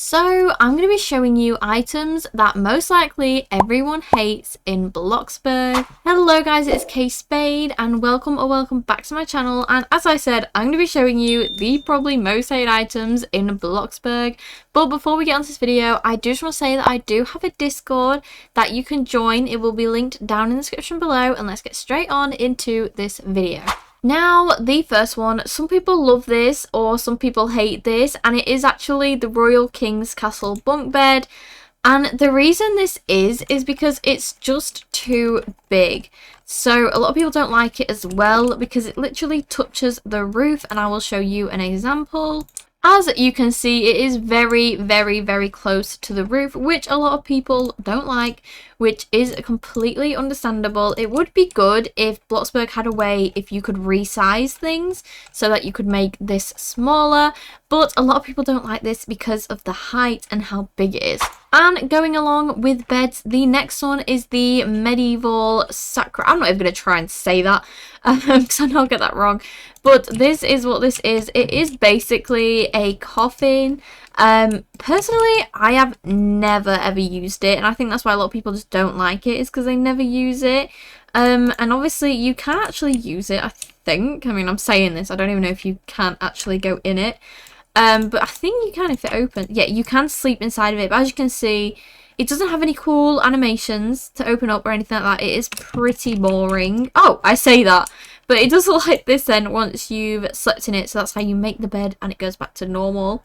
So I'm going to be showing you items that most likely everyone hates in Bloxburg. Hello guys, it's K Spade and welcome back to my channel. And as I said, I'm going to be showing you the probably most hated items in Bloxburg. But before we get onto this video, I just want to say that I do have a Discord that you can join. It will be linked down in the description below, and let's get straight on into this video. Now, the first one, some people love this or some people hate this, and it is actually the Royal King's Castle bunk bed. And the reason this is because it's just too big. So a lot of people don't like it as well because it literally touches the roof, and I will show you an example. As you can see, it is very close to the roof, which a lot of people don't like, which is completely understandable. It would be good if Bloxburg had a way if you could resize things so that you could make this smaller, but a lot of people don't like this because of the height and how big it is. And going along with beds, the next one is the medieval sacra. I'm not even going to try and say that because I know I'll get that wrong. But this is what this is. It is basically a coffin. Personally, I have never ever used it, and I think that's why a lot of people just don't like it, is because they never use it. And obviously you can actually use it, I think. I mean, I'm saying this, I don't even know if you can actually go in it. But I think you can if it opens. Yeah, you can sleep inside of it, but as you can see, it doesn't have any cool animations to open up or anything like that. It is pretty boring. Oh, I say that. But it does look like this then once you've slept in it, so that's how you make the bed and it goes back to normal.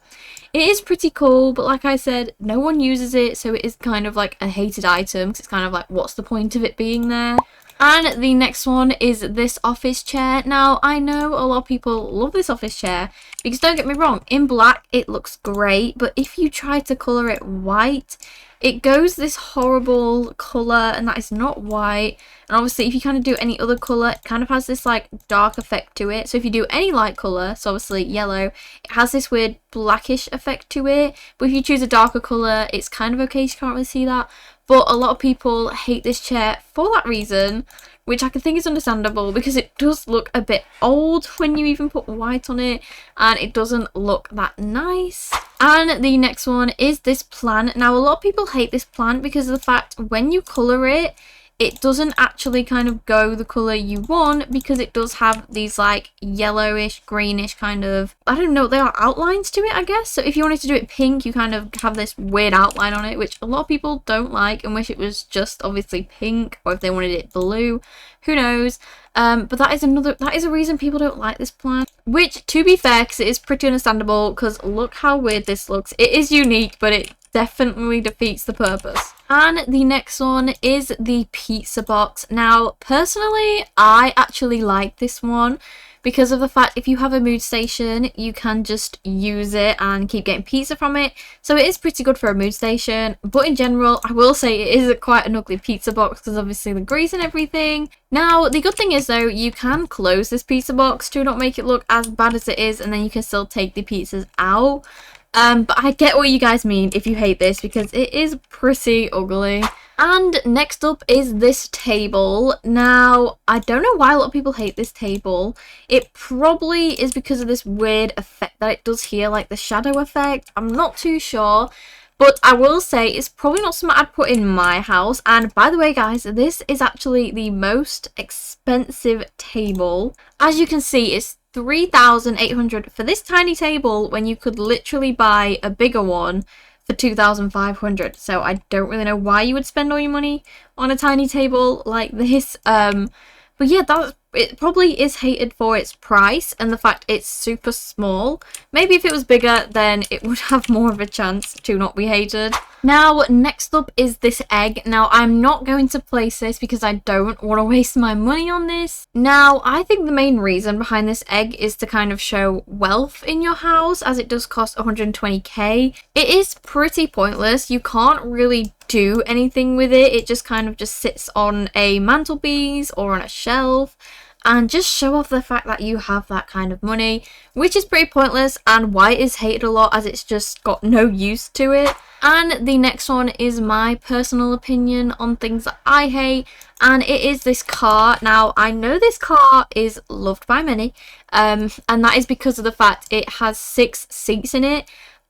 It is pretty cool, but like I said, no one uses it, so it is kind of like a hated item, because it's kind of like, what's the point of it being there? And the next one is this office chair. Now, I know a lot of people love this office chair, because don't get me wrong, in black it looks great, but if you try to colour it white, it goes this horrible colour, and that is not white. And obviously if you kind of do any other colour, it kind of has this like dark effect to it. So if you do any light colour, so obviously yellow, it has this weird blackish effect to it. But if you choose a darker colour, it's kind of okay, you can't really see that. But a lot of people hate this chair for that reason, which I can think is understandable because it does look a bit old when you even put white on it, and it doesn't look that nice. And the next one is this plant. Now, a lot of people hate this plant because of the fact when you colour it, it doesn't actually kind of go the colour you want, because it does have these like yellowish, greenish kind of, I don't know, they are outlines to it, I guess. So if you wanted to do it pink, you kind of have this weird outline on it, which a lot of people don't like and wish it was just obviously pink, or if they wanted it blue, who knows. But that is a reason people don't like this plant, which, to be fair, because it is pretty understandable, because look how weird this looks. It is unique, but it definitely defeats the purpose. And the next one is the pizza box. Now, personally, I actually like this one because of the fact if you have a mood station, you can just use it and keep getting pizza from it. So it is pretty good for a mood station. But in general, I will say it is quite an ugly pizza box because obviously the grease and everything. Now, the good thing is though, you can close this pizza box to not make it look as bad as it is, and then you can still take the pizzas out. But I get what you guys mean if you hate this, because it is pretty ugly. And next up is this table. Now, I don't know why a lot of people hate this table. It probably is because of this weird effect that it does here, like the shadow effect. I'm not too sure. But I will say it's probably not something I'd put in my house. And by the way, guys, this is actually the most expensive table. As you can see, it's 3,800 for this tiny table when you could literally buy a bigger one for 2,500. So I don't really know why you would spend all your money on a tiny table like this. But yeah, it probably is hated for its price and the fact it's super small. Maybe if it was bigger, then it would have more of a chance to not be hated. Now, next up is this egg. Now, I'm not going to place this because I don't want to waste my money on this. Now, I think the main reason behind this egg is to kind of show wealth in your house, as it does cost 120k. It is pretty pointless. You can't really do anything with it. It just kind of just sits on a mantelpiece or on a shelf and just show off the fact that you have that kind of money, which is pretty pointless and why it is hated a lot, as it's just got no use to it. And the next one is my personal opinion on things that I hate, and it is this car. Now, I know this car is loved by many, and that is because of the fact it has 6 seats in it.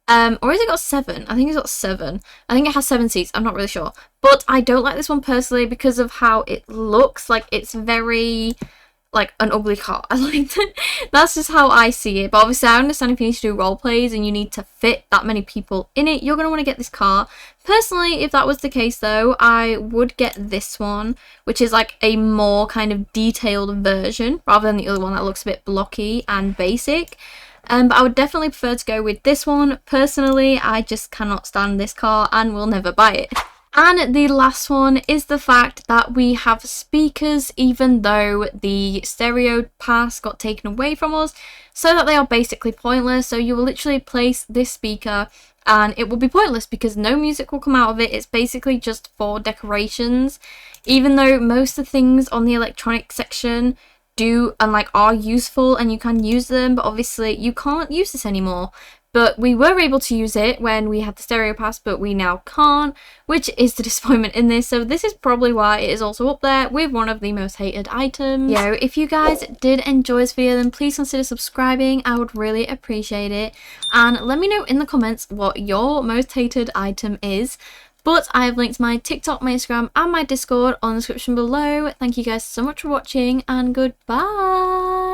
Or has it got 7? I think it's got 7. I think it has 7 seats. I'm not really sure. But I don't like this one personally because of how it looks. Like, it's very, like, an ugly car. I like it. That's just how I see it. But obviously, I understand if you need to do role plays and you need to fit that many people in it, you're going to want to get this car. Personally, if that was the case, though, I would get this one, which is, like, a more kind of detailed version rather than the other one that looks a bit blocky and basic. But I would definitely prefer to go with this one. Personally, I just cannot stand this car and will never buy it. And the last one is the fact that we have speakers, even though the stereo pass got taken away from us, so that they are basically pointless. So you will literally place this speaker and it will be pointless because no music will come out of it. It's basically just for decorations, even though most of the things on the electronic section do and like are useful and you can use them, but obviously you can't use this anymore. But we were able to use it when we had the stereo pass, but we now can't, which is the disappointment in this. So this is probably why it is also up there with one of the most hated items. Yo, if you guys did enjoy this video, then please consider subscribing. I would really appreciate it. And let me know in the comments what your most hated item is. But I have linked my TikTok, my Instagram, and my Discord on the description below. Thank you guys so much for watching, and goodbye!